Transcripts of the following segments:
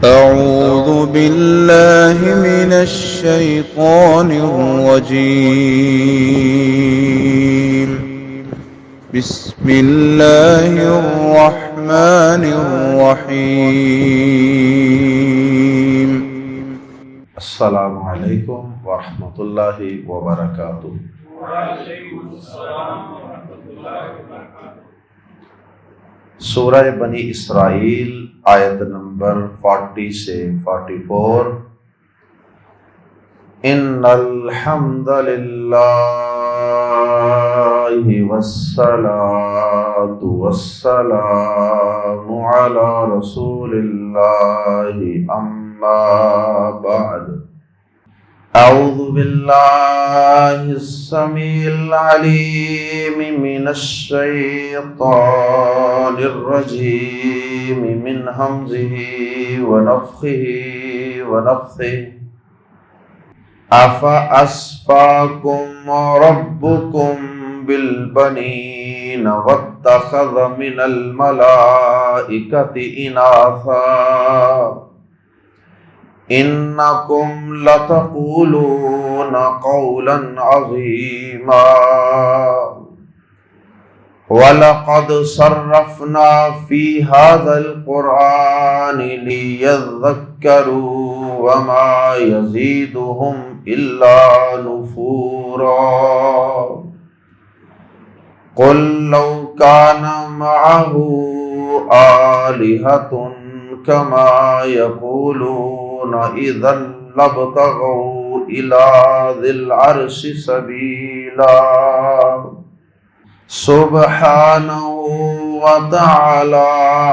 أعوذ بالله من الشيطان الرجيم. بسم الله الرحمن الرحيم. السلام علیکم ورحمۃ اللہ وبرکاتہ۔ سورہ بنی اسرائیل آیت نمبر 40 سے 44۔ ان الحمد للہ والصلاة والسلام علی رسول اللہ اما بعد۔ اعوذ باللہ السمیع العلیم من الشیطان الرجیم من ہمزہ ونفخہ ونفثہ۔ افاسفاکم ربکم بالبنین واتخذ من الملائکۃ اناثا انکم لتقولون قولا عظیما وَلَقَدْ صَرَّفْنَا فِي هَذَا الْقُرْآنِ لِيَذَّكَّرُوا وَمَا يَزِيدُهُمْ إِلَّا نُفُورًا قُلْ لَوْ كَانَ مَعَهُ آلِهَةٌ كَمَا يَقُولُونَ إِذًا لَابْتَغَوْا إِلَى ذِي الْعَرْشِ سَبِيلًا سبحانہ وتعالی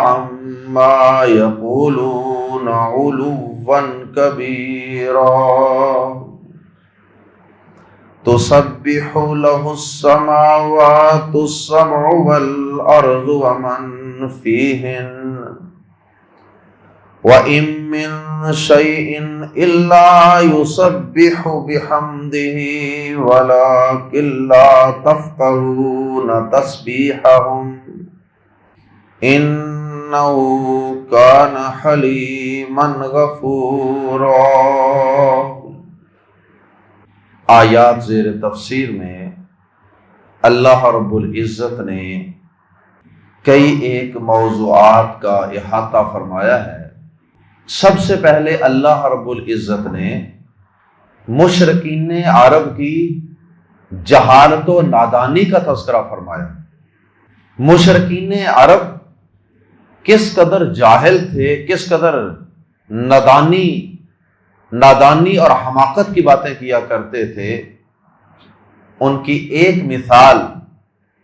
عما یقولون علوا کبیرا تسبح له السماوات السبع والارض ومن فیہن وَإِن مِّن شَيْءٍ إِلَّا يُسَبِّحُ بِحَمْدِهِ وَلَكِن لَّا تَفْقَهُونَ تَسْبِيحَهُمْ إِنَّهُ كَانَ حَلِيمًا غَفُورًا۔ آیات زیر تفسیر میں اللہ رب العزت نے کئی ایک موضوعات کا احاطہ فرمایا ہے۔ سب سے پہلے اللہ رب العزت نے مشرکین عرب کی جہالت و نادانی کا تذکرہ فرمایا۔ مشرکین عرب کس قدر جاہل تھے، کس قدر نادانی اور حماقت کی باتیں کیا کرتے تھے۔ ان کی ایک مثال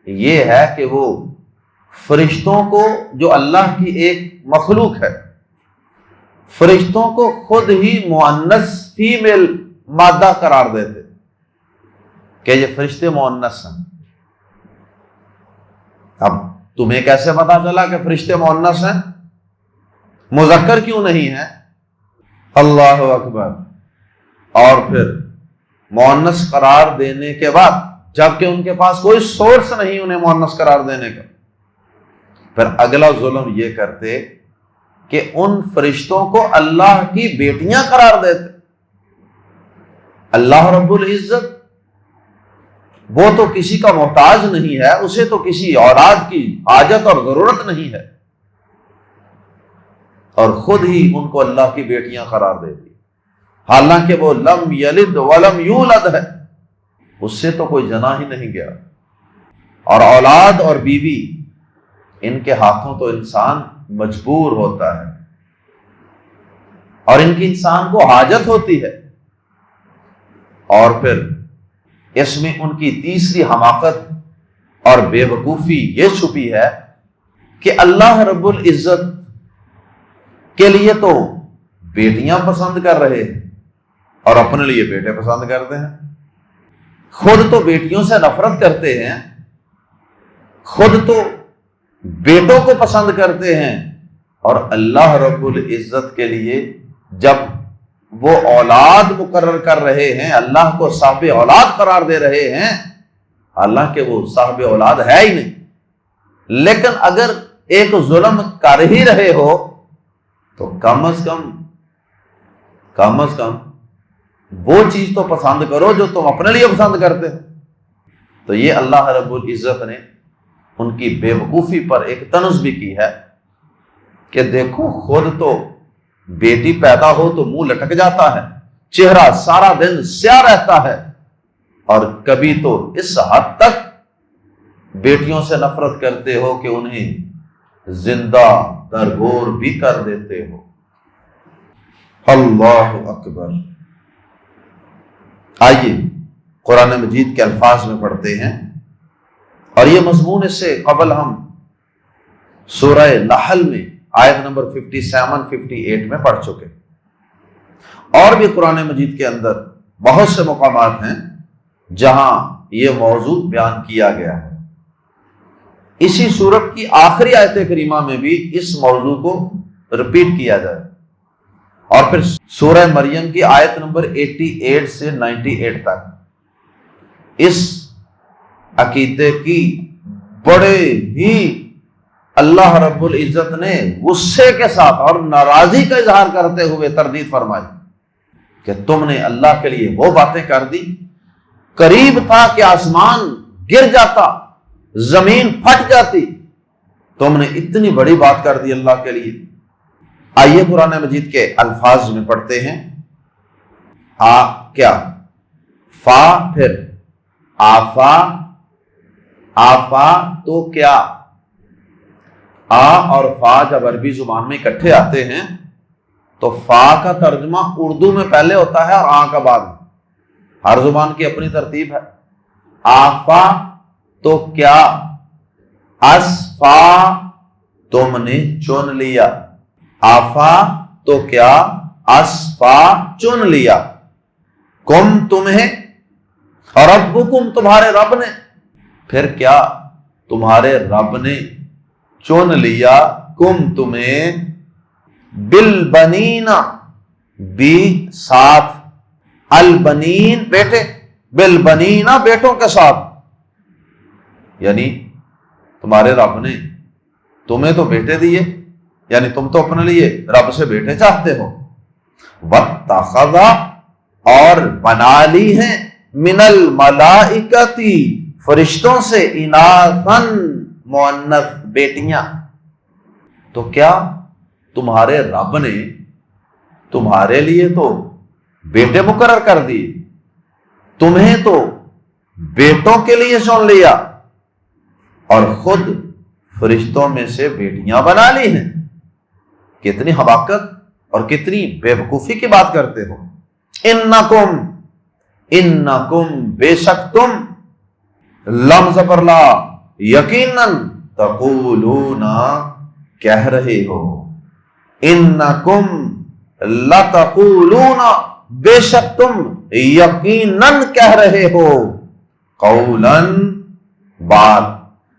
یہ ہے کہ وہ فرشتوں کو، جو اللہ کی ایک مخلوق ہے، فرشتوں کو خود ہی مؤنث فیمیل مادہ قرار دیتے کہ یہ فرشتے مؤنث ہیں۔ اب تمہیں کیسے پتا چلا کہ فرشتے مؤنث ہیں؟ مذکر کیوں نہیں ہیں؟ اللہ اکبر۔ اور پھر مؤنث قرار دینے کے بعد، جبکہ ان کے پاس کوئی سورس نہیں انہیں مؤنث قرار دینے کا، پھر اگلا ظلم یہ کرتے کہ ان فرشتوں کو اللہ کی بیٹیاں قرار دیتے۔ اللہ رب العزت وہ تو کسی کا محتاج نہیں ہے، اسے تو کسی اولاد کی حاجت اور ضرورت نہیں ہے، اور خود ہی ان کو اللہ کی بیٹیاں قرار دیتی، حالانکہ وہ لم یلد ولم یولد ہے، اس سے تو کوئی جنا ہی نہیں گیا۔ اور اولاد اور بیوی، ان کے ہاتھوں تو انسان مجبور ہوتا ہے، اور ان کی انسان کو حاجت ہوتی ہے۔ اور پھر اس میں ان کی تیسری حماقت اور بے وقوفی یہ چھپی ہے کہ اللہ رب العزت کے لیے تو بیٹیاں پسند کر رہے ہیں اور اپنے لیے بیٹے پسند کرتے ہیں، خود تو بیٹیوں سے نفرت کرتے ہیں، خود تو بیٹوں کو پسند کرتے ہیں، اور اللہ رب العزت کے لیے جب وہ اولاد مقرر کر رہے ہیں، اللہ کو صاحب اولاد قرار دے رہے ہیں، حالانکہ وہ صاحب اولاد ہے ہی نہیں، لیکن اگر ایک ظلم کر ہی رہے ہو تو کم از کم وہ چیز تو پسند کرو جو تم اپنے لیے پسند کرتے ہو۔ تو یہ اللہ رب العزت نے ان کی بے وقوفی پر ایک طنز بھی کی ہے کہ دیکھو، خود تو بیٹی پیدا ہو تو منہ لٹک جاتا ہے، چہرہ سارا دن سیاہ رہتا ہے، اور کبھی تو اس حد تک بیٹیوں سے نفرت کرتے ہو کہ انہیں زندہ درگور بھی کر دیتے ہو۔ اللہ اکبر۔ آئیے قرآن مجید کے الفاظ میں پڑھتے ہیں، اور یہ مضمون اس سے قبل ہم سورہ نحل میں آیت نمبر 57 58 میں پڑھ چکے، اور بھی قرآن مجید کے اندر بہت سے مقامات ہیں جہاں یہ موضوع بیان کیا گیا ہے۔ اسی سورت کی آخری آیت کریمہ میں بھی اس موضوع کو رپیٹ کیا جائے، اور پھر سورہ مریم کی آیت نمبر 88 سے 98 تک اس عقیدے کی بڑے ہی اللہ رب العزت نے غصے کے ساتھ اور ناراضی کا اظہار کرتے ہوئے تردید فرمائی کہ تم نے اللہ کے لیے وہ باتیں کر دی، قریب تھا کہ آسمان گر جاتا، زمین پھٹ جاتی، تم نے اتنی بڑی بات کر دی اللہ کے لیے۔ آئیے قرآن مجید کے الفاظ میں پڑھتے ہیں۔ کیا فا، پھر آفا، آفا تو کیا، آ اور فا جب عربی زبان میں اکٹھے آتے ہیں تو فا کا ترجمہ اردو میں پہلے ہوتا ہے اور آ کا بعد میں، ہر زبان کی اپنی ترتیب ہے۔ آفا تو کیا، اسفا تم نے چن لیا، آفا تو کیا، اسفا چن لیا، کم تمہیں، اور ربکم تمہارے رب نے، پھر کیا تمہارے رب نے چن لیا، کم تمہیں، بالبنین بھی ساتھ، البنین بیٹے، بالبنین بیٹوں کے ساتھ، یعنی تمہارے رب نے تمہیں تو بیٹے دیے، یعنی تم تو اپنے لیے رب سے بیٹے چاہتے ہو، واتخذ اور بنا لی ہیں، من الملائکتی فرشتوں سے، اناثن مؤنث بیٹیاں، تو کیا تمہارے رب نے تمہارے لیے تو بیٹے مقرر کر دیے، تمہیں تو بیٹوں کے لیے چن لیا، اور خود فرشتوں میں سے بیٹیاں بنا لی ہیں۔ کتنی حماقت اور کتنی بے وقوفی کی بات کرتے ہو۔ انکم بے شک تم، لم زبر لا، یقیناً، تقولون کہہ رہے ہو، انکم لتقولون بے شک تم یقیناً کہہ رہے ہو، قولاً بات،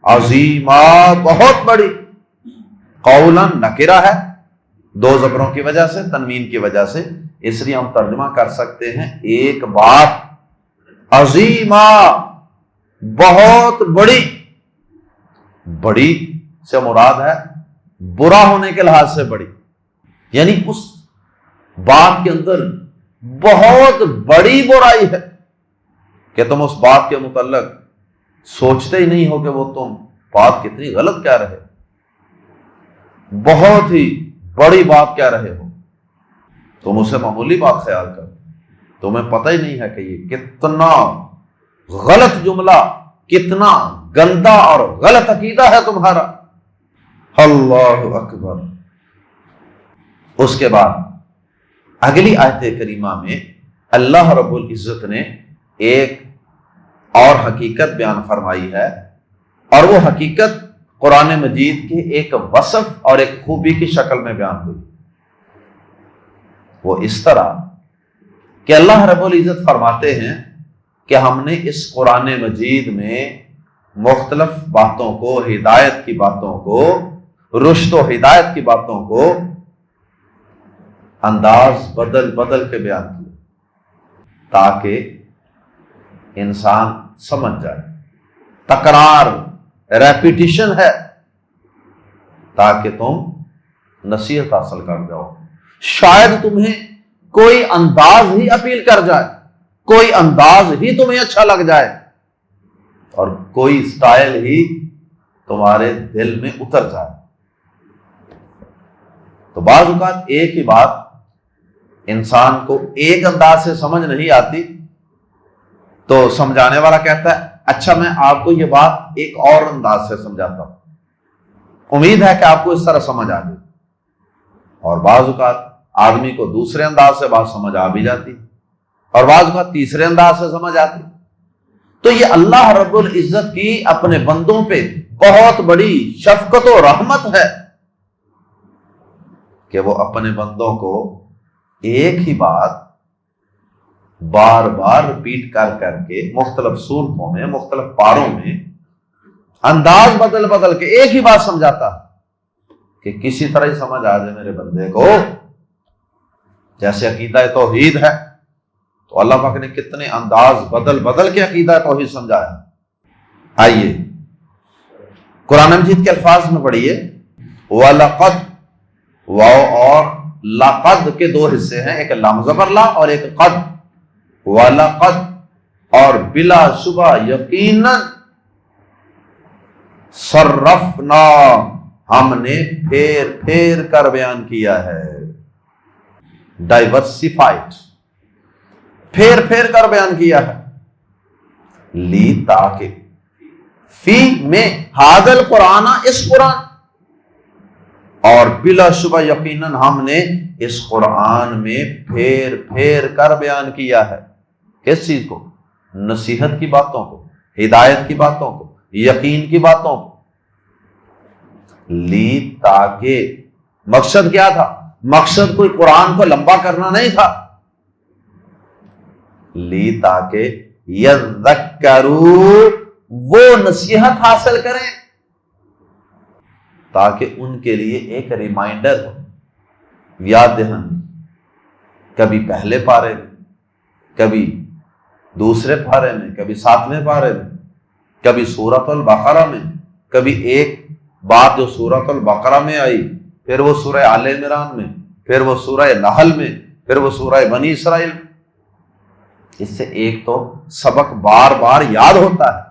عظیما بہت بڑی، قولاً نکرہ ہے دو زبروں کی وجہ سے، تنوین کی وجہ سے، اس لیے ہم ترجمہ کر سکتے ہیں ایک بات، عظیما بہت بڑی، بڑی سے مراد ہے برا ہونے کے لحاظ سے بڑی، یعنی اس بات کے اندر بہت بڑی برائی ہے کہ تم اس بات کے متعلق سوچتے ہی نہیں ہو کہ وہ تم بات کتنی غلط کہہ رہے، بہت ہی بڑی بات کہہ رہے ہو، تم اسے معمولی بات خیال کر، تمہیں پتہ ہی نہیں ہے کہ یہ کتنا غلط جملہ، کتنا گندا اور غلط عقیدہ ہے تمہارا۔ اللہ اکبر۔ اس کے بعد اگلی آیت کریمہ میں اللہ رب العزت نے ایک اور حقیقت بیان فرمائی ہے، اور وہ حقیقت قرآن مجید کے ایک وصف اور ایک خوبی کی شکل میں بیان ہوئی۔ وہ اس طرح کہ اللہ رب العزت فرماتے ہیں کہ ہم نے اس قرآن مجید میں مختلف باتوں کو، ہدایت کی باتوں کو، رشد و ہدایت کی باتوں کو انداز بدل بدل کے بیان کیا تاکہ انسان سمجھ جائے، تکرار، ریپیٹیشن ہے، تاکہ تم نصیحت حاصل کر جاؤ، شاید تمہیں کوئی انداز ہی اپیل کر جائے، کوئی انداز ہی تمہیں اچھا لگ جائے، اور کوئی سٹائل ہی تمہارے دل میں اتر جائے۔ تو بعض اوقات ایک ہی بات انسان کو ایک انداز سے سمجھ نہیں آتی، تو سمجھانے والا کہتا ہے اچھا میں آپ کو یہ بات ایک اور انداز سے سمجھاتا ہوں، امید ہے کہ آپ کو اس طرح سمجھ آ جائے۔ اور بعض اوقات آدمی کو دوسرے انداز سے بات سمجھ آ بھی جاتی، اور بعض اوقات تیسرے انداز سے سمجھ آتی۔ تو یہ اللہ رب العزت کی اپنے بندوں پہ بہت بڑی شفقت و رحمت ہے کہ وہ اپنے بندوں کو ایک ہی بات بار بار رپیٹ کر کر کے مختلف صورتوں میں، مختلف پاروں میں انداز بدل بدل کے ایک ہی بات سمجھاتا کہ کسی طرح ہی سمجھ آ جائے میرے بندے کو۔ جیسے عقیدہ توحید ہے تو اللہ پاک نے کتنے انداز بدل بدل کے عقیدہ توحید سمجھایا۔ آئیے قرآن مجید کے الفاظ میں پڑھیے، وَلَقَدْ، واو اور لقد کے دو حصے ہیں، ایک لام زبر لا اور ایک قد۔ وَلَقَدْ، اور بلا شبہ یقیناً، صرفنا، ہم نے پھیر پھیر کر بیان کیا ہے، ڈائیورسیفائڈ، پھیر پھیر کر بیان کیا ہے، لی تاکہ، فی میں ہادل قرآن، اس قرآن، اور بلا شبہ یقیناً ہم نے اس قرآن میں پھیر پھیر کر بیان کیا ہے۔ کس چیز کو؟ نصیحت کی باتوں کو، ہدایت کی باتوں کو، یقین کی باتوں کو، لی تاکہ، مقصد کیا تھا؟ مقصد کوئی قرآن کو لمبا کرنا نہیں تھا، لی تاکہ یذکروا، وہ نصیحت حاصل کریں، تاکہ ان کے لیے ایک ریمائنڈر ہو، یاد دہانی، کبھی پہلے پارے میں، کبھی دوسرے پارے میں، کبھی 7ویں پارے میں، کبھی سورۃ البقرہ میں، کبھی ایک بات جو سورۃ البقرہ میں آئی، پھر وہ سورہ آل عمران میں، پھر وہ سورہ نحل میں، پھر وہ سورہ بنی اسرائیل میں۔ اس سے ایک تو سبق بار بار یاد ہوتا ہے،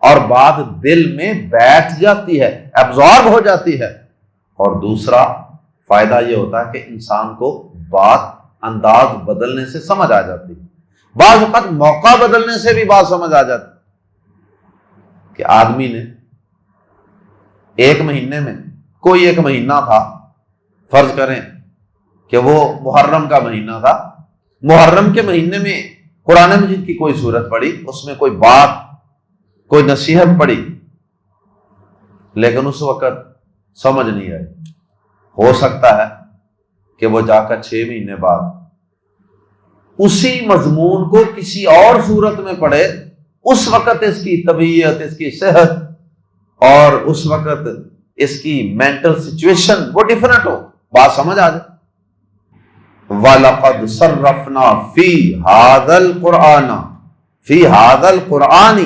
اور بات دل میں بیٹھ جاتی ہے، ایبزارب ہو جاتی ہے، اور دوسرا فائدہ یہ ہوتا ہے کہ انسان کو بات انداز بدلنے سے سمجھ آ جاتی ہے، بعض وقت موقع بدلنے سے بھی بات سمجھ آ جاتی ہے۔ کہ آدمی نے ایک مہینے میں، کوئی ایک مہینہ تھا، فرض کریں کہ وہ محرم کا مہینہ تھا، محرم کے مہینے میں قرآن مجید کی کوئی سورت پڑھی، اس میں کوئی بات، کوئی نصیحت پڑھی، لیکن اس وقت سمجھ نہیں آئی۔ ہو سکتا ہے کہ وہ جا کر 6 مہینے بعد اسی مضمون کو کسی اور صورت میں پڑھے، اس وقت اس کی طبیعت، اس کی صحت اور اس وقت اس کی مینٹل سچویشن وہ ڈیفرنٹ ہو، بات سمجھ آ جائے۔ وَلَقَدْ صَرَّفْنَا فِي هَذَا الْقُرْآنَ فِي هَذَا الْقُرْآنِ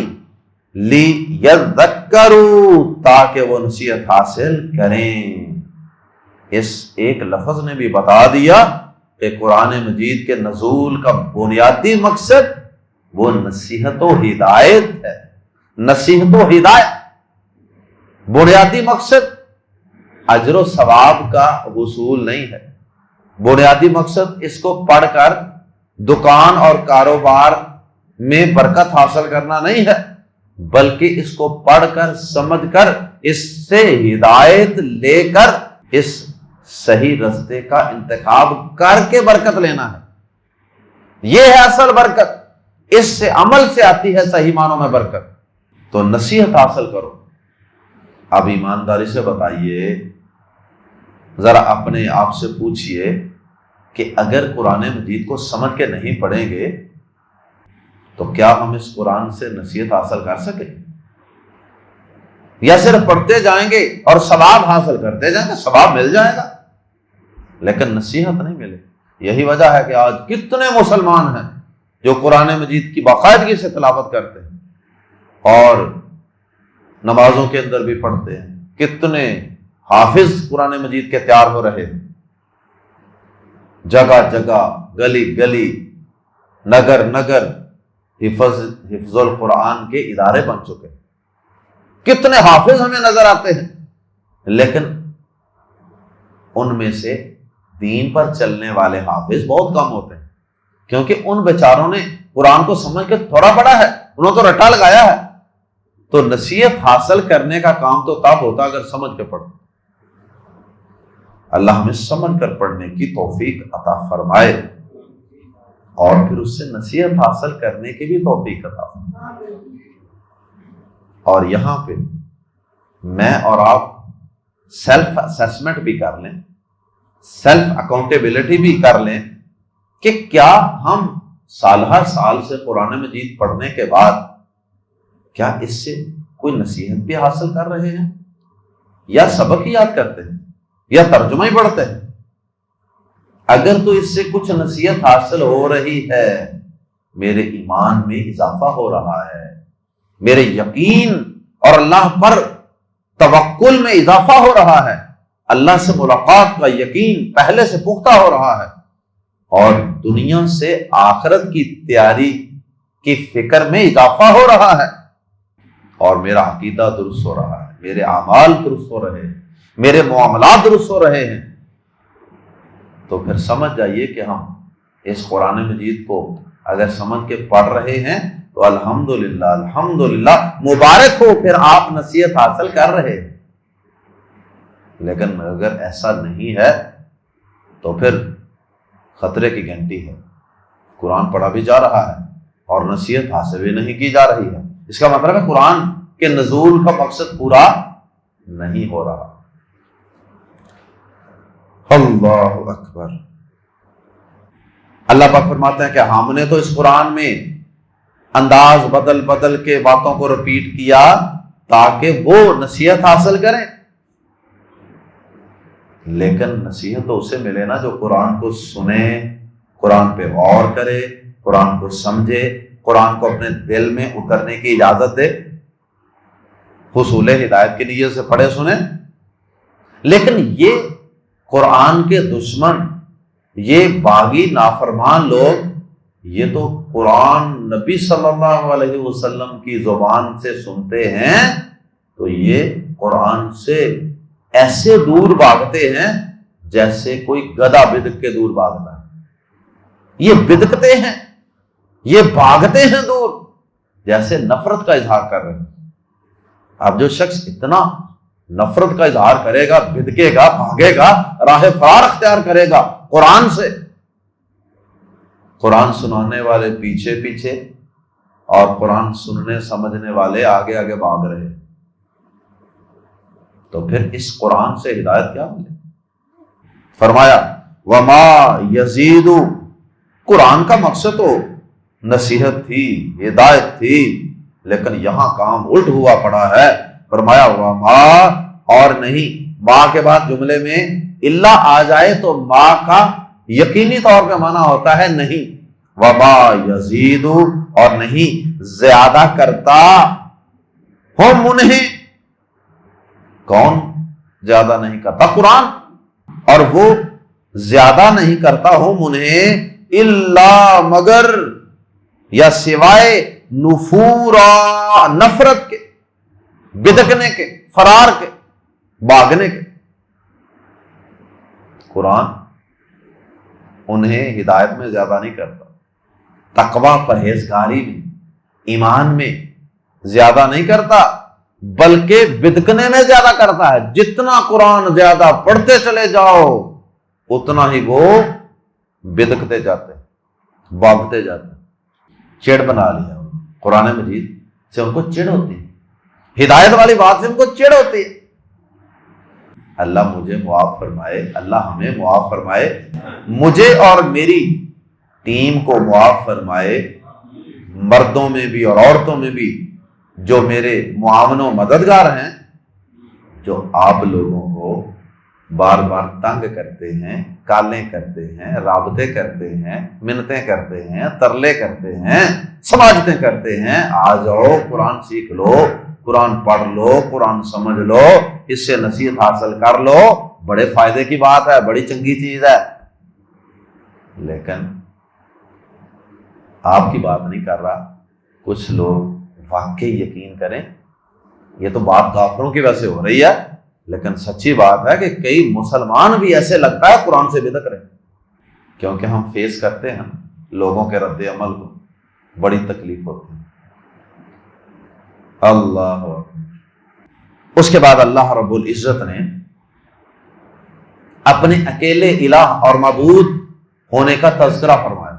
لِيَذَّكَّرُوا، تاکہ وہ نصیحت حاصل کریں۔ اس ایک لفظ نے بھی بتا دیا کہ قرآن مجید کے نزول کا بنیادی مقصد وہ نصیحت و ہدایت ہے، نصیحت و ہدایت، بنیادی مقصد اجر و ثواب کا حصول نہیں ہے، بنیادی مقصد اس کو پڑھ کر دکان اور کاروبار میں برکت حاصل کرنا نہیں ہے، بلکہ اس کو پڑھ کر، سمجھ کر، اس سے ہدایت لے کر اس صحیح رستے کا انتخاب کر کے برکت لینا ہے۔ یہ ہے اصل برکت، اس سے عمل سے آتی ہے صحیح معنوں میں برکت۔ تو نصیحت حاصل کرو۔ اب ایمانداری سے بتائیے، ذرا اپنے آپ سے پوچھئے کہ اگر قرآن مجید کو سمجھ کے نہیں پڑھیں گے تو کیا ہم اس قرآن سے نصیحت حاصل کر سکیں؟ یا صرف پڑھتے جائیں گے اور ثواب حاصل کرتے جائیں گے، ثواب مل جائے گا لیکن نصیحت نہیں ملے۔ یہی وجہ ہے کہ آج کتنے مسلمان ہیں جو قرآن مجید کی باقاعدگی سے تلاوت کرتے ہیں اور نمازوں کے اندر بھی پڑھتے ہیں، کتنے حافظ قرآن مجید کے تیار ہو رہے ہیں، جگہ جگہ، گلی گلی، نگر نگر حفظ القرآن کے ادارے بن چکے، کتنے حافظ ہمیں نظر آتے ہیں، لیکن ان میں سے دین پر چلنے والے حافظ بہت کم ہوتے ہیں، کیونکہ ان بیچاروں نے قرآن کو سمجھ کے تھوڑا پڑھا ہے، انہوں تو رٹا لگایا ہے۔ تو نصیحت حاصل کرنے کا کام تو تب ہوتا اگر سمجھ کے پڑھو۔ اللہ ہمیں سمجھ کر پڑھنے کی توفیق عطا فرمائے اور پھر اس سے نصیحت حاصل کرنے کی بھی توفیق عطا فرمائے۔ اور یہاں پہ میں اور آپ سیلف اسیسمنٹ بھی کر لیں، سیلف اکاؤنٹیبلٹی بھی کر لیں کہ کیا ہم سال ہر سال سے قرآن مجید پڑھنے کے بعد کیا اس سے کوئی نصیحت بھی حاصل کر رہے ہیں، یا سبق ہی یاد کرتے ہیں، یا ترجمہ ہی پڑھتے ہیں؟ اگر تو اس سے کچھ نصیحت حاصل ہو رہی ہے، میرے ایمان میں اضافہ ہو رہا ہے، میرے یقین اور اللہ پر توکل میں اضافہ ہو رہا ہے، اللہ سے ملاقات کا یقین پہلے سے پختہ ہو رہا ہے، اور دنیا سے آخرت کی تیاری کی فکر میں اضافہ ہو رہا ہے، اور میرا عقیدہ درست ہو رہا ہے، میرے اعمال درست ہو رہے ہیں، میرے معاملات درست ہو رہے ہیں، تو پھر سمجھ جائیے کہ ہم اس قرآن مجید کو اگر سمجھ کے پڑھ رہے ہیں تو الحمدللہ الحمدللہ، مبارک ہو، پھر آپ نصیحت حاصل کر رہے ہیں۔ لیکن اگر ایسا نہیں ہے تو پھر خطرے کی گھنٹی ہے، قرآن پڑھا بھی جا رہا ہے اور نصیحت حاصل بھی نہیں کی جا رہی ہے، اس کا مطلب ہے قرآن کے نزول کا مقصد پورا نہیں ہو رہا۔ اللہ اکبر۔ اللہ پاک فرماتے ہیں کہ ہم نے تو اس قرآن میں انداز بدل بدل کے باتوں کو رپیٹ کیا تاکہ وہ نصیحت حاصل کریں، لیکن نصیحت تو اسے ملے نا جو قرآن کو سنے، قرآن پہ غور کرے، قرآن کو سمجھے، قرآن کو اپنے دل میں اترنے کی اجازت دے، حصول ہدایت کی نیت سے پڑھے سنیں۔ لیکن یہ قرآن کے دشمن، یہ باغی نافرمان لوگ، یہ تو قرآن نبی صلی اللہ علیہ وسلم کی زبان سے سنتے ہیں تو یہ قرآن سے ایسے دور بھاگتے ہیں جیسے کوئی گدھا بدک کے دور بھاگتا ہے۔ یہ بدکتے ہیں، یہ بھاگتے ہیں دور، جیسے نفرت کا اظہار کر رہے ہیں۔ اب جو شخص اتنا نفرت کا اظہار کرے گا، بدکے گا، بھاگے گا، راہ فرار اختیار کرے گا قرآن سے، قرآن سنانے والے پیچھے پیچھے اور قرآن سننے سمجھنے والے آگے آگے بھاگ رہے، تو پھر اس قرآن سے ہدایت کیا ملے؟ فرمایا وما یزید، قرآن کا مقصد تو نصیحت تھی، ہدایت تھی، لیکن یہاں کام الٹ ہوا پڑا ہے۔ فرمایا وما، اور نہیں، ما کے بعد جملے میں اللہ آ جائے تو ما کا یقینی طور پہ معنی ہوتا ہے نہیں، وما یزید، اور نہیں زیادہ کرتا ہم انہیں، کون زیادہ نہیں کرتا؟ قرآن، اور وہ زیادہ نہیں کرتا ہم انہیں الا مگر، یا سوائے نفورا، نفرت کے، بدکنے کے، فرار کے، بھاگنے کے۔ قرآن انہیں ہدایت میں زیادہ نہیں کرتا، تقوی پرہیزگاری میں، ایمان میں زیادہ نہیں کرتا، بلکہ بدکنے میں زیادہ کرتا ہے۔ جتنا قرآن زیادہ پڑھتے چلے جاؤ اتنا ہی وہ بدکتے جاتے، بھاگتے جاتے۔ چڑ بنا لیا قرآن مجید سے، ان کو چڑ ہوتی ہے، ہدایت والی بات سے ان کو چڑ ہوتی ہے۔ اللہ مجھے معاف فرمائے، اللہ ہمیں معاف فرمائے، مجھے اور میری ٹیم کو معاف فرمائے، مردوں میں بھی اور عورتوں میں بھی جو میرے معاون و مددگار ہیں، جو آپ لوگوں کو بار بار تنگ کرتے ہیں، کالیں کرتے ہیں، رابطے کرتے ہیں، منتیں کرتے ہیں، ترلے کرتے ہیں، سماجتیں کرتے ہیں، آ جاؤ قرآن سیکھ لو، قرآن پڑھ لو، قرآن سمجھ لو، اس سے نصیحت حاصل کر لو، بڑے فائدے کی بات ہے، بڑی چنگی چیز ہے۔ لیکن آپ کی بات نہیں کر رہا، کچھ لوگ واقعی یقین کریں، یہ تو بات کافروں کی وجہ سے ہو رہی ہے، لیکن سچی بات ہے کہ کئی مسلمان بھی ایسے لگتا ہے قرآن سے بدعت کریں، کیونکہ ہم فیس کرتے ہیں لوگوں کے رد عمل کو، بڑی تکلیف ہوتی ہے۔ اللہ اکبر۔ اس کے بعد اللہ رب العزت نے اپنے اکیلے الہ اور معبود ہونے کا تذکرہ فرمایا،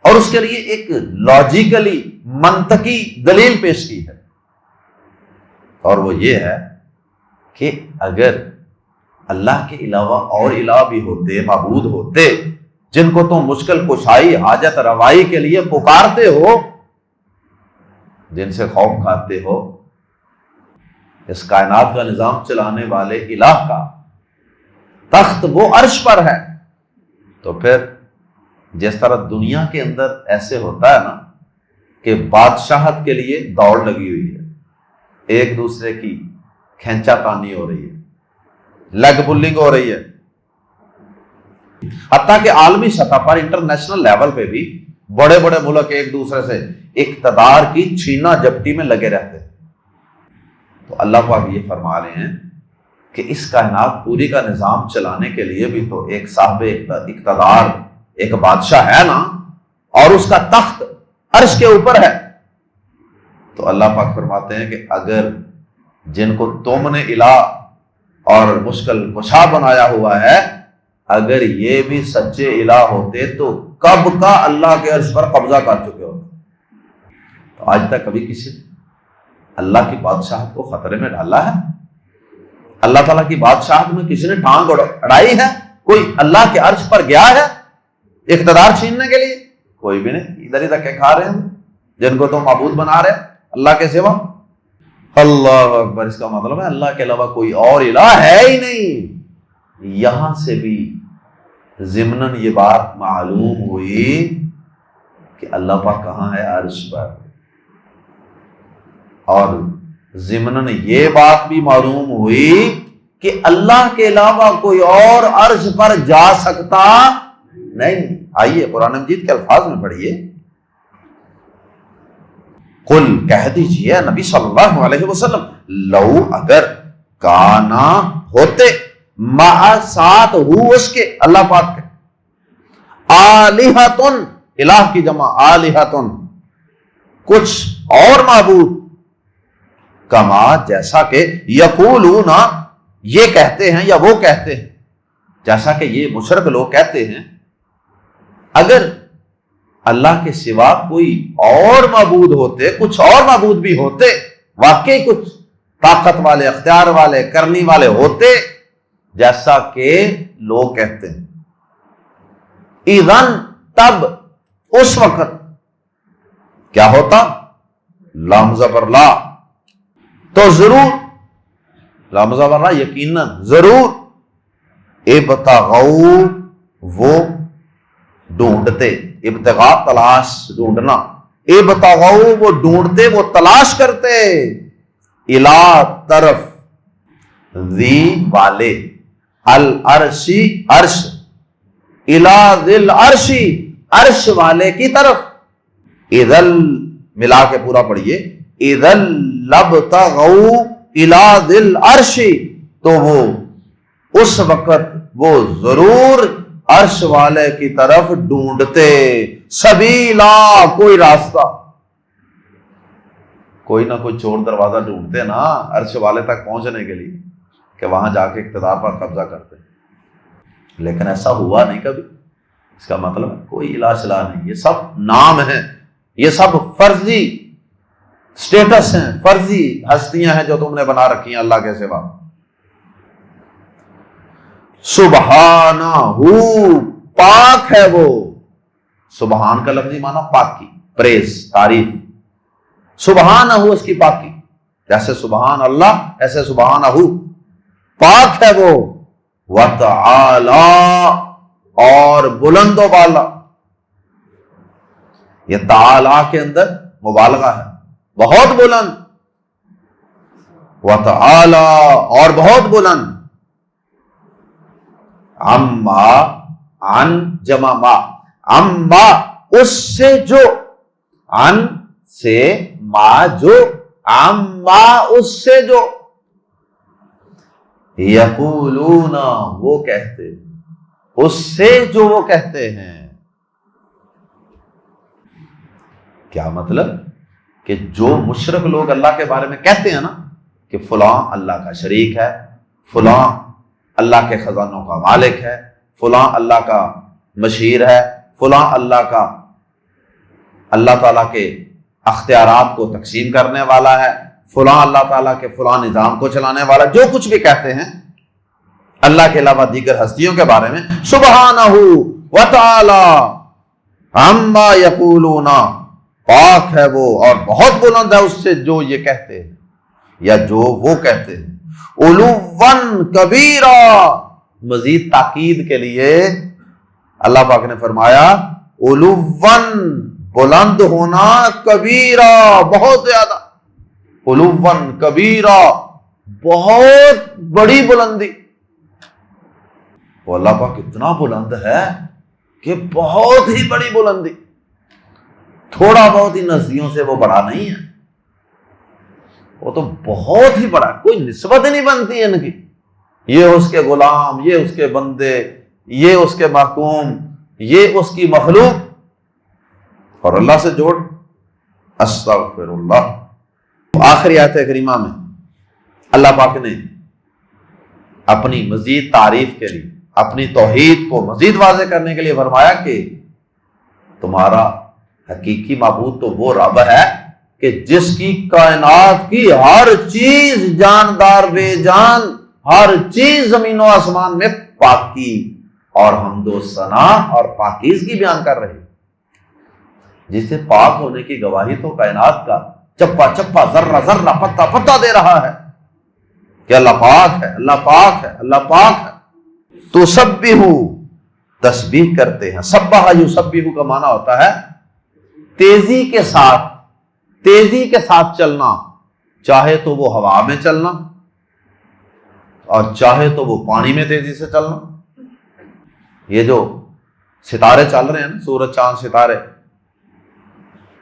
اور اس کے لیے ایک لاجیکلی منطقی دلیل پیش کی ہے، اور وہ یہ ہے کہ اگر اللہ کے علاوہ اور الہ بھی ہوتے، معبود ہوتے، جن کو تم مشکل کشائی، حاجت روائی کے لیے پکارتے ہو، جن سے خوف کھاتے ہو، اس کائنات کا نظام چلانے والے الہ کا تخت وہ عرش پر ہے، تو پھر جس طرح دنیا کے اندر ایسے ہوتا ہے نا کہ بادشاہت کے لیے دوڑ لگی ہوئی ہے، ایک دوسرے کی کھینچا تانی ہو رہی ہے، لیگ پولنگ ہو رہی ہے، حتیٰ کہ عالمی سطح پر انٹرنیشنل لیول پہ بھی بڑے بڑے ملک ایک دوسرے سے اقتدار کی چھینا جپٹی میں لگے رہتے ہیں۔ تو اللہ پاک یہ فرما رہے ہیں کہ اس کائنات پوری کا نظام چلانے کے لیے بھی تو ایک صاحب اقتدار، ایک بادشاہ ہے نا، اور اس کا تخت عرش کے اوپر ہے۔ تو اللہ پاک فرماتے ہیں کہ اگر جن کو تم نے الہ اور مشکل کشا بنایا ہوا ہے، اگر یہ بھی سچے الہ ہوتے تو کب کا اللہ کے عرش پر قبضہ کر چکے ہوتے۔ تو آج تک کبھی کسی نے اللہ کی بادشاہت کو خطرے میں ڈالا ہے؟ اللہ تعالیٰ کی بادشاہت میں کسی نے ٹانگ اڑائی ہے؟ کوئی اللہ کے عرش پر گیا ہے اقتدار چھیننے کے لیے؟ کوئی بھی نہیں۔ ادھر ہی دھکے کھا رہے ہیں جن کو تم معبود بنا رہے ہیں اللہ کے سوا۔ اللہ اکبر۔ اس کا مطلب ہے اللہ کے علاوہ کوئی اور الہ ہے ہی نہیں۔ یہاں سے بھی ضمناً یہ بات معلوم ہوئی کہ اللہ پاک کہاں ہے؟ عرش پر۔ اور ضمناً یہ بات بھی معلوم ہوئی کہ اللہ کے علاوہ کوئی اور عرش پر جا سکتا نہیں۔ آئیے قرآن مجید کے الفاظ میں پڑھیے۔ قل کہہ دیجئے نبی صلی اللہ علیہ وسلم، لو اگر کانا ہوتے، مع ساتھ ہو اس کے، اللہ پاک کے، آلہتن، الہ کی جمع آلہتن، کچھ اور معبود، کما جیسا کہ یقولون یہ کہتے ہیں یا وہ کہتے ہیں، جیسا کہ یہ مشرک لوگ کہتے ہیں، اگر اللہ کے سوا کوئی اور معبود ہوتے، کچھ اور معبود بھی ہوتے، واقعی کچھ طاقت والے، اختیار والے، کرنی والے ہوتے، جیسا کہ لوگ کہتے ہیں، اذن، تب، اس وقت کیا ہوتا؟ لام زبر لا، تو ضرور، لام زبر لا یقیناً، ضرور، ابتغوا، وہ ڈھونڈتے، ابتغاء تلاش، ڈھونڈنا، ابتغوا وہ ڈھونڈتے، وہ تلاش کرتے، الا طرف، ذی والے، العرشی عرش، الا ذی العرشی عرش والے کی طرف، اذل ملا کے پورا پڑھیے، اذل لبتغوا الا ذی العرشی، تو وہ اس وقت وہ ضرور عرش والے کی طرف ڈھونڈتے، سبیلا، کوئی راستہ، کوئی نہ کوئی چور دروازہ ڈھونڈتے نا عرش والے تک پہنچنے کے لیے، کہ وہاں جا کے اقتدار پر قبضہ کرتے، لیکن ایسا ہوا نہیں کبھی۔ اس کا مطلب ہے کوئی الہ شلا نہیں، یہ سب نام ہیں، یہ سب فرضی سٹیٹس ہیں، فرضی ہستیاں ہیں جو تم نے بنا رکھی ہیں اللہ کے سوا۔ سبحانہ، پاک ہے وہ، سبحان کا لفظی معنی پاکی، پریز، تعریف، سبحانہ اس کی پاکی، جیسے سبحان اللہ ایسے سبحانہ، پاک ہے وہ، وتعالی، اور بلند و بالا۔ یہ تعالی کے اندر مبالغہ ہے، بہت بلند، وتعالی اور بہت بلند، عما عن جمع ما، عما اس سے جو، عن سے، ما جو، عما اس سے جو، یقولون وہ کہتے، اس سے جو وہ کہتے ہیں۔ کیا مطلب؟ کہ جو مشرک لوگ اللہ کے بارے میں کہتے ہیں نا کہ فلاں اللہ کا شریک ہے، فلاں اللہ کے خزانوں کا مالک ہے، فلاں اللہ کا مشیر ہے، فلاں اللہ تعالیٰ کے اختیارات کو تقسیم کرنے والا ہے، فلاں اللہ تعالیٰ کے فلاں نظام کو چلانے والا، جو کچھ بھی کہتے ہیں اللہ کے علاوہ دیگر ہستیوں کے بارے میں، سبحانہ وتعالی عما یقولون، پاک ہے وہ اور بہت بلند ہے اس سے جو یہ کہتے ہیں یا جو وہ کہتے ہیں۔ علواً کبیرا، مزید تاکید کے لیے اللہ پاک نے فرمایا علواً بلند ہونا، کبیرا بہت زیادہ، علواً کبیرا بہت بڑی بلندی۔ وہ اللہ پاک اتنا بلند ہے کہ بہت ہی بڑی بلندی، تھوڑا بہت ہی ہستیوں سے وہ بڑا نہیں ہے، وہ تو بہت ہی بڑا، کوئی نسبت ہی نہیں بنتی ان کی، یہ اس کے غلام، یہ اس کے بندے، یہ اس کے محکوم، یہ اس کی مخلوق، اور اللہ سے جوڑ، استغفر اللہ۔ آخری آیت کریمہ میں اللہ پاک نے اپنی مزید تعریف کے لیے، اپنی توحید کو مزید واضح کرنے کے لیے فرمایا کہ تمہارا حقیقی معبود تو وہ رب ہے کہ جس کی کائنات کی ہر چیز جاندار بے جان، ہر چیز زمین و آسمان میں پاکی اور حمد و ثنا اور پاکیزگی بیان کر رہی، جس سے پاک ہونے کی گواہی تو کائنات کا چپا چپا، ذرہ ذرہ، پتا پتا دے رہا ہے کہ اللہ پاک ہے، اللہ پاک ہے، اللہ پاک ہے۔ تسبح، تسبیح کرتے ہیں، سبح یسبح کا معنی ہوتا ہے تیزی کے ساتھ، تیزی کے ساتھ چلنا، چاہے تو وہ ہوا میں چلنا اور چاہے تو وہ پانی میں تیزی سے چلنا۔ یہ جو ستارے چل رہے ہیں نا، سورج چاند ستارے،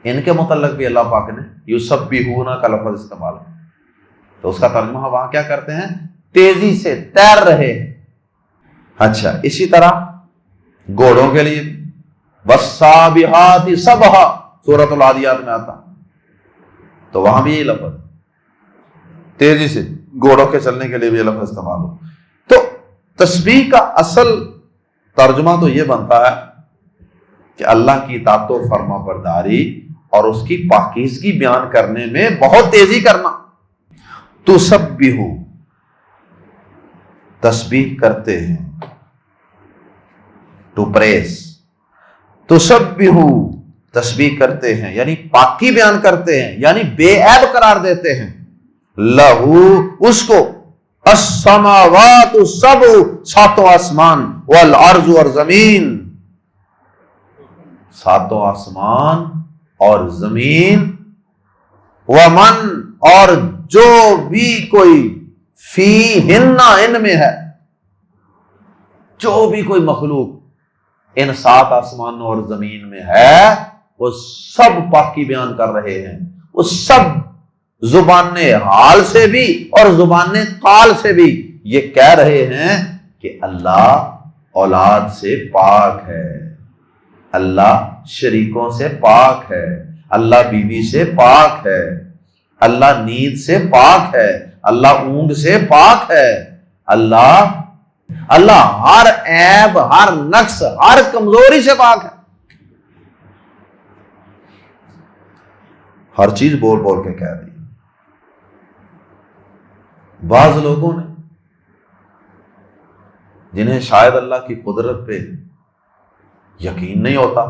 ان کے متعلق بھی اللہ پاک نے یسبحون کا لفظ استعمال، تو اس کا ترجمہ وہاں کیا کرتے ہیں؟ تیزی سے تیر رہے ہیں۔ اچھا، اسی طرح گھوڑوں کے لیے والسابحات سبحا، سورۃ العادیات میں آتا، تو وہاں بھی یہ لفظ تیزی سے گھوڑوں کے چلنے کے لیے بھی یہ لفظ استعمال ہو۔ تو تسبیح کا اصل ترجمہ تو یہ بنتا ہے کہ اللہ کی اطاعت و فرما برداری اور اس کی پاکیزگی بیان کرنے میں بہت تیزی کرنا۔ تسبح، تسبیح کرتے ہیں، ٹو پریز، تسبح تسبیح کرتے ہیں یعنی پاکی بیان کرتے ہیں، یعنی بے عیب قرار دیتے ہیں، لہو اس کو، السماوات السبع ساتوں آسمان، والارض اور زمین، ساتوں آسمان اور زمین، ومن اور جو بھی کوئی، فیہن ان میں ہے، جو بھی کوئی مخلوق ان سات آسمانوں اور زمین میں ہے، وہ سب پاکی بیان کر رہے ہیں، وہ سب زبان حال سے بھی اور زبان قال سے بھی یہ کہہ رہے ہیں کہ اللہ اولاد سے پاک ہے، اللہ شریکوں سے پاک ہے، اللہ بیوی سے پاک ہے، اللہ نیند سے پاک ہے، اللہ اونگ سے پاک ہے، اللہ ہر عیب، ہر نقص، ہر کمزوری سے پاک ہے۔ ہر چیز بول بول کے کہہ رہی ہے۔ بعض لوگوں نے جنہیں شاید اللہ کی قدرت پہ یقین نہیں ہوتا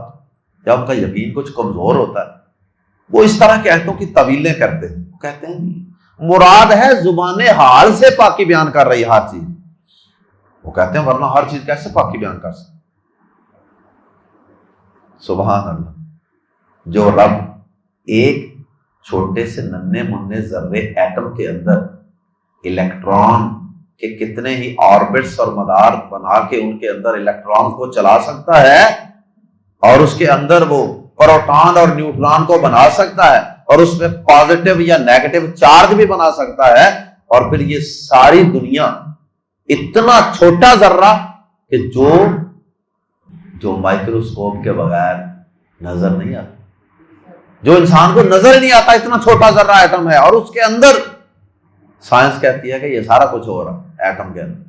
یا ان کا یقین کچھ کمزور ہوتا ہے، وہ اس طرح کی آیتوں کی تعویلیں کرتے ہیں، وہ کہتے ہیں مراد ہے زبان حال سے پاکی بیان کر رہی ہے ہر چیز، وہ کہتے ہیں ورنہ ہر چیز کیسے پاکی بیان کر سکتے؟ سبحان اللہ، جو رب ایک چھوٹے سے ننھے منھے ذرے ایٹم کے اندر الیکٹران کے کتنے ہی آربٹس اور مدار بنا کے ان کے اندر الیکٹران کو چلا سکتا ہے، اور اس کے اندر وہ پروٹون اور نیوٹران کو بنا سکتا ہے، اور اس میں پازیٹو یا نیگیٹو چارج بھی بنا سکتا ہے، اور پھر یہ ساری دنیا اتنا چھوٹا ذرہ کہ جو مائکروسکوپ کے بغیر نظر نہیں آتا، جو انسان کو نظر ہی نہیں آتا، اتنا چھوٹا ذرہ ایٹم ہے، اور اس کے اندر سائنس کہتی ہے کہ یہ سارا کچھ ہو رہا ہے ایٹم کے اندر۔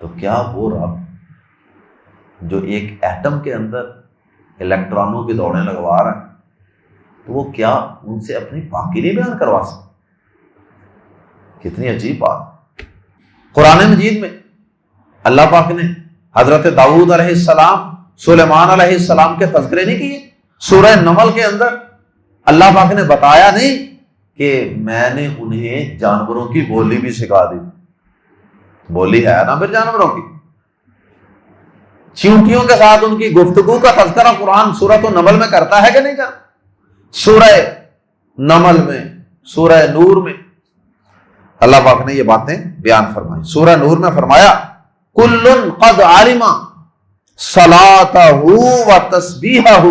تو کیا وہ رب جو ایک ایٹم کے اندر الیکٹرانوں کی دوڑیں لگوا رہا ہے، تو وہ کیا ان سے اپنی پاکی نہیں بیان کروا سکتا؟ کتنی عجیب بات۔ قرآن مجید میں اللہ پاک نے حضرت داؤد علیہ السلام، سلیمان علیہ السلام کے تذکرے نہیں کیے؟ سورہ نمل کے اندر اللہ پاک نے بتایا نہیں کہ میں نے انہیں جانوروں کی بولی بھی سکھا دی؟ بولی ہے نا پھر جانوروں کی، چیونٹیوں کے ساتھ ان کی گفتگو کا تذکرہ قرآن سورۃ النمل میں کرتا ہے کہ نہیں کرتا؟ سورہ نمل میں، سورہ نور میں اللہ پاک نے یہ باتیں بیان فرمائی۔ سورہ نور میں فرمایا کل قد علم صلاتہ و تسبیحہ،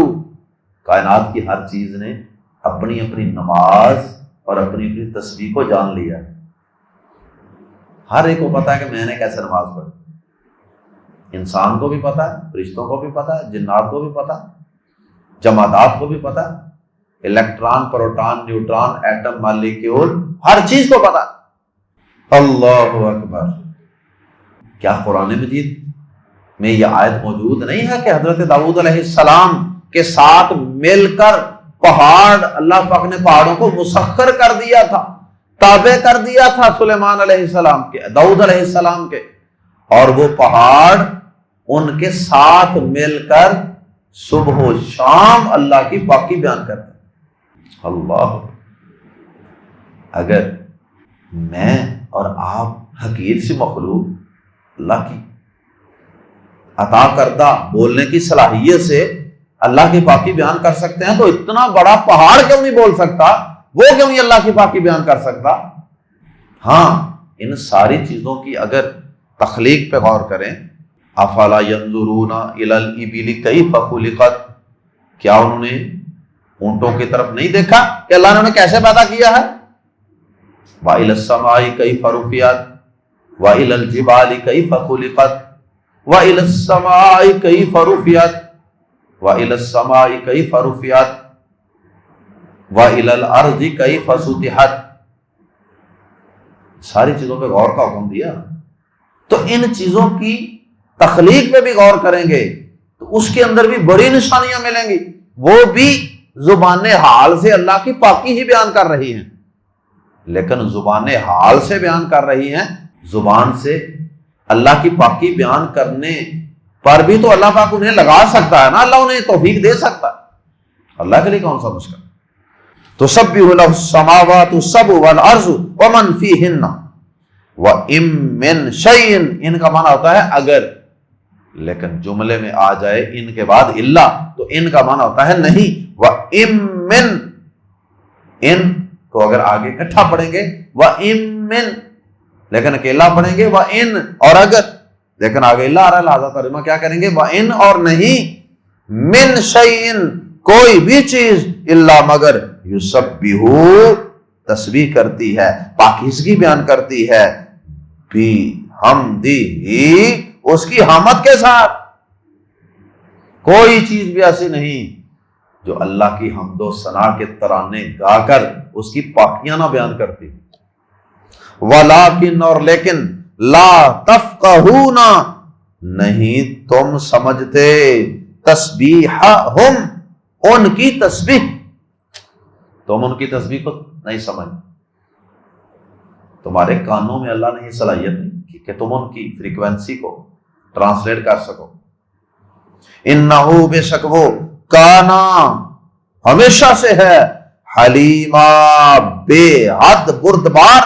کائنات کی ہر چیز نے اپنی اپنی نماز اور اپنی اپنی تسبیح کو جان لیا۔ ہر ایک کو پتا ہے کہ میں نے کیسے نماز پڑھی، انسان کو بھی پتا ہے، فرشتوں کو بھی پتا ہے، جنات کو بھی پتا ہے، جمادات کو بھی پتا ہے، electron, proton, neutron, atom, molecule, ہر چیز کو پتا ہے۔ اللہ اکبر۔ کیا قرآن مجید میں یہ آیت موجود نہیں ہے کہ حضرت داؤد علیہ السلام کے ساتھ مل کر پہاڑ، اللہ پاک نے پہاڑوں کو مسخر کر دیا تھا، تابع کر دیا تھا سلیمان علیہ السلام کے، داؤد علیہ السلام کے، اور وہ پہاڑ ان کے ساتھ مل کر صبح و شام اللہ کی پاکی بیان کرتے۔ اللہ، اگر میں اور آپ حقیر سی مخلوق اللہ کی عطا کردہ بولنے کی صلاحیت سے اللہ کی پاکی بیان کر سکتے ہیں، تو اتنا بڑا پہاڑ کیوں نہیں بول سکتا؟ وہ کیوں نہیں اللہ کی پاکی بیان کر سکتا؟ ہاں، ان ساری چیزوں کی اگر تخلیق پہ غور کریں، افلا ينظرون الى الابل کیف خلقت، کیا انہوں نے اونٹوں کی طرف نہیں دیکھا کہ اللہ نے انہیں کیسے پیدا کیا ہے؟ وَإِلَى السَّمَاءِ كَيْفَ رُفِعَتْ وَإِلَى الْجِبَالِ كَيْفَ خُلِقَتْ وَإِلَى السَّمَاءِ كَيْفَ رُفِعَتْ وَإِلَى السَّمَاءِ كَيْفَ رُفِعَتْ وَإِلَى الْأَرْضِ كَيْفَ سُطِحَتْ، ساری چیزوں پہ غور کا حکم دیا۔ تو ان چیزوں کی تخلیق پہ بھی غور کریں گے تو اس کے اندر بھی بڑی نشانیاں ملیں گی، وہ بھی زبان حال سے اللہ کی پاکی ہی بیان کر رہی ہیں، لیکن زبان حال سے بیان کر رہی ہیں، زبان سے اللہ کی پاکی بیان کرنے پر بھی تو اللہ پاک انہیں لگا سکتا ہے نا، اللہ انہیں توفیق دے سکتا ہے، اللہ کے لیے کون سا مشکل۔ تسبح له السماوات السبع والارض ومن فیہن وَإِن مِّن شَيْءٍ، ان کا معنی ہوتا ہے اگر، لیکن جملے میں آ جائے ان کے بعد الا تو ان کا معنی ہوتا ہے نہیں۔ وَإِن مِّن، ان کو اگر آگے اکٹھا پڑھیں گے وَإِن مِّن، لیکن اکیلا پڑھیں گے وَإِن اور اگر، لیکن آگے الا آ رہا ہے، لہذا ترجمہ کیا کریں گے؟ وَإِن اور نہیں، مِّن شَيْءٍ کوئی بھی چیز، الا مگر، یسبح تسبیح کرتی ہے، پاکیزگی بیان کرتی ہے، بھی حمدہ، اس کی حمد کے ساتھ۔ کوئی چیز بھی ایسی نہیں جو اللہ کی حمد و ثنا کے ترانے گا کر اس کی پاکیاں نہ بیان کرتی۔ ولیکن اور لیکن، لا تفقہون نہیں تم سمجھتے، تسبیحہم ان کی تسبیح، تم ان کی تسبیح کو نہیں سمجھ، تمہارے کانوں میں اللہ نے یہ صلاحیت نہیں کی کہ تم ان کی فریکوینسی کو ٹرانسلیٹ کر سکو۔ انہو بے شک وہ، کانا ہمیشہ سے ہے، حلیما بے حد بردبار،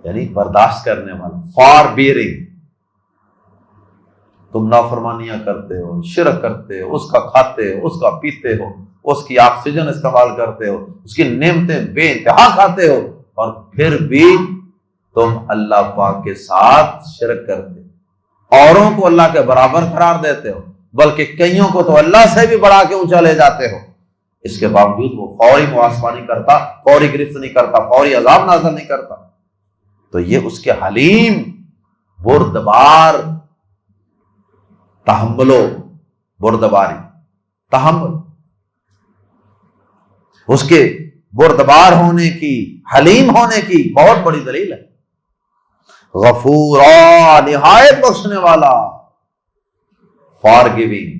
یعنی برداشت کرنے والا، فار بیئرنگ۔ تم نافرمانیاں کرتے ہو، شرک کرتے ہو، اس کا کھاتے ہو، اس کا پیتے ہو، اس کی آکسیجن استعمال کرتے ہو، اس کی نعمتیں بے انتہا کھاتے ہو، اور پھر بھی تم اللہ پاک کے ساتھ شرک کرتے، اوروں کو اللہ کے برابر قرار دیتے ہو، بلکہ کئیوں کو تو اللہ سے بھی بڑھا کے اونچا لے جاتے ہو۔ اس کے باوجود وہ فوری محاسبہ نہیں کرتا، فوری گرفت نہیں کرتا، فوری عذاب نازل نہیں کرتا۔ تو یہ اس کے حلیم بردبار تحمل و بردباری، تحمل، اس کے بردبار ہونے کی، حلیم ہونے کی بہت بڑی دلیل ہے۔ غفورا، نہایت بخشنے والا، فارگیونگ۔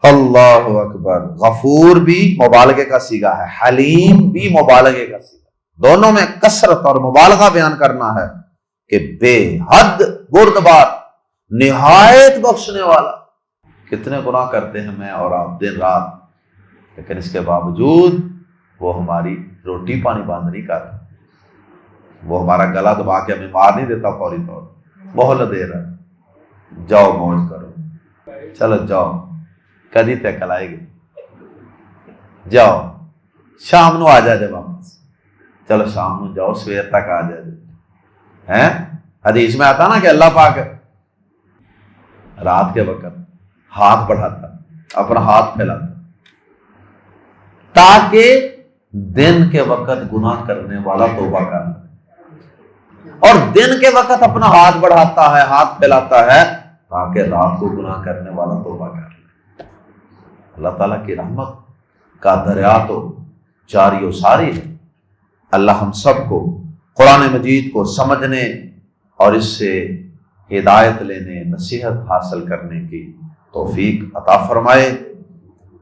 اللہ اکبر۔ غفور بھی مبالغے کا صیغہ ہے، حلیم بھی مبالغے کا صیغہ، دونوں میں کثرت اور مبالغہ بیان کرنا ہے کہ بے حد بردبار، نہایت بخشنے والا۔ کتنے گناہ کرتے ہیں میں اور آپ دن رات، لیکن اس کے باوجود وہ ہماری روٹی پانی بند نہیں کر رہا، وہ ہمارا گلا دبا کے ہمیں مار نہیں دیتا فوری طور، مہلت دے رہا ہے، جاؤ موج کرو، چلو جاؤ، کدی تک آئے گی، جاؤ شام نو آ جائے واپس، چلو شام نو جاؤ، سویر تک آ جائے۔ حدیث میں آتا نا کہ اللہ پاک رات کے وقت ہاتھ بڑھاتا، اپنا ہاتھ پھیلاتا تاکہ دن کے وقت گناہ کرنے والا توبہ کر لے، اور دن کے وقت اپنا ہاتھ بڑھاتا ہے، ہاتھ پھیلاتا ہے تاکہ رات کو گناہ کرنے والا توبہ کر لے۔ اللہ تعالیٰ کی رحمت کا دریا تو جاری و ساری ہے۔ اللہ ہم سب کو قرآن مجید کو سمجھنے اور اس سے ہدایت لینے، نصیحت حاصل کرنے کی توفیق عطا فرمائے۔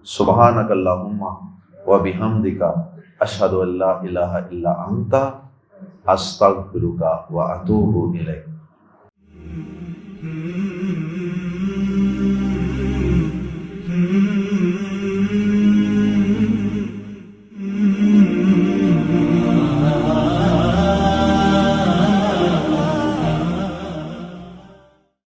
سبحانک اللہم و بحمدک، اشہد ان لا الہ الا انت، استغفرک و اتوب الیک۔